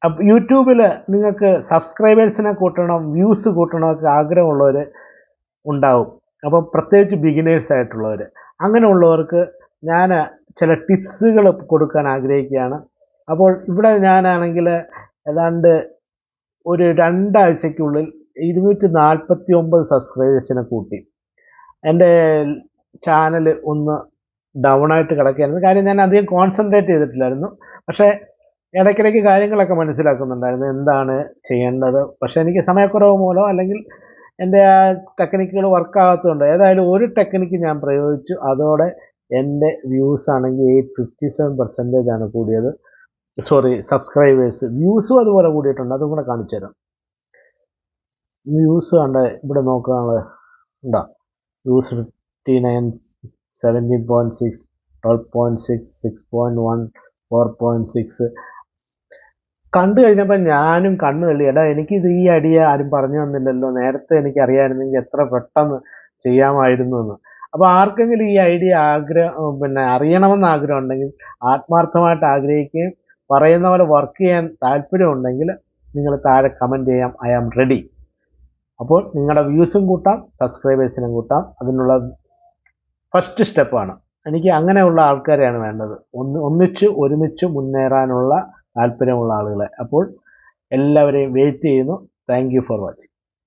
അപ്പോൾ യൂട്യൂബിൽ നിങ്ങൾക്ക് സബ്സ്ക്രൈബേഴ്സിനെ കൂട്ടണം, വ്യൂസ് കൂട്ടണമൊക്കെ ആഗ്രഹമുള്ളവർ ഉണ്ടാവും. അപ്പം പ്രത്യേകിച്ച് ബിഗിനേഴ്സ് ആയിട്ടുള്ളവർ, അങ്ങനെയുള്ളവർക്ക് ഞാൻ ചില ടിപ്സുകൾ കൊടുക്കാൻ ആഗ്രഹിക്കുകയാണ്. അപ്പോൾ ഇവിടെ ഞാനാണെങ്കിൽ ഏതാണ്ട് ഒരു 2 ആഴ്ചയ്ക്കുള്ളിൽ 249 സബ്സ്ക്രൈബേഴ്സിനെ കൂട്ടി. എൻ്റെ ചാനൽ ഒന്ന് ഡൗൺ ആയിട്ട് കിടക്കുകയായിരുന്നു. കാര്യം ഞാൻ അധികം കോൺസെൻട്രേറ്റ് ചെയ്തിട്ടില്ലായിരുന്നു. പക്ഷേ ഇടയ്ക്കിടയ്ക്ക് കാര്യങ്ങളൊക്കെ മനസ്സിലാക്കുന്നുണ്ടായിരുന്നു, എന്താണ് ചെയ്യേണ്ടത്. പക്ഷേ എനിക്ക് സമയക്കുറവ് മൂലം അല്ലെങ്കിൽ എൻ്റെ ആ ടെക്നിക്കുകൾ വർക്കാകാത്തതുകൊണ്ട് ഏതായാലും ഒരു ടെക്നിക്ക് ഞാൻ പ്രയോഗിച്ചു. അതോടെ എൻ്റെ വ്യൂസ് ആണെങ്കിൽ 57% ആണ് കൂടിയത്. Sorry, subscribers. വ്യൂസും അതുപോലെ കൂടിയിട്ടുണ്ട്. അതും കൂടെ കാണിച്ചു തരാം. വ്യൂസ് കണ്ട് ഇവിടെ നോക്കുകയാണല്ലോ, ഉണ്ടോ? വ്യൂസ് 59, 17.6, 12.6, 6.1, 4.6 കണ്ടു കഴിഞ്ഞപ്പോൾ ഞാനും കണ്ണു തള്ളി. എടാ, എനിക്കിത് ഈ ഐഡിയ ആരും പറഞ്ഞു തന്നില്ലല്ലോ, നേരത്തെ എനിക്ക് അറിയാമായിരുന്നെങ്കിൽ എത്ര പെട്ടെന്ന് ചെയ്യാമായിരുന്നു എന്ന്. അപ്പോൾ ആർക്കെങ്കിലും ഈ ഐഡിയ അറിയണമെന്ന് ആഗ്രഹം ഉണ്ടെങ്കിൽ, ആത്മാർത്ഥമായിട്ട് ആഗ്രഹിക്കുകയും പറയുന്ന പോലെ വർക്ക് ചെയ്യാൻ താല്പര്യമുണ്ടെങ്കിൽ നിങ്ങൾ താഴെ കമൻറ്റ് ചെയ്യാം, ഐ ആം റെഡി. അപ്പോൾ നിങ്ങളുടെ വ്യൂസും കൂട്ടാം, സബ്സ്ക്രൈബേഴ്സിനും കൂട്ടാം. അതിനുള്ള ഫസ്റ്റ് സ്റ്റെപ്പാണ്. എനിക്ക് അങ്ങനെയുള്ള ആൾക്കാരെയാണ് വേണ്ടത്, ഒരുമിച്ച് മുന്നേറാനുള്ള താല്പര്യമുള്ള ആളുകളെ. അപ്പോൾ എല്ലാവരെയും വെയിറ്റ് ചെയ്യുന്നു. Thank you for watching.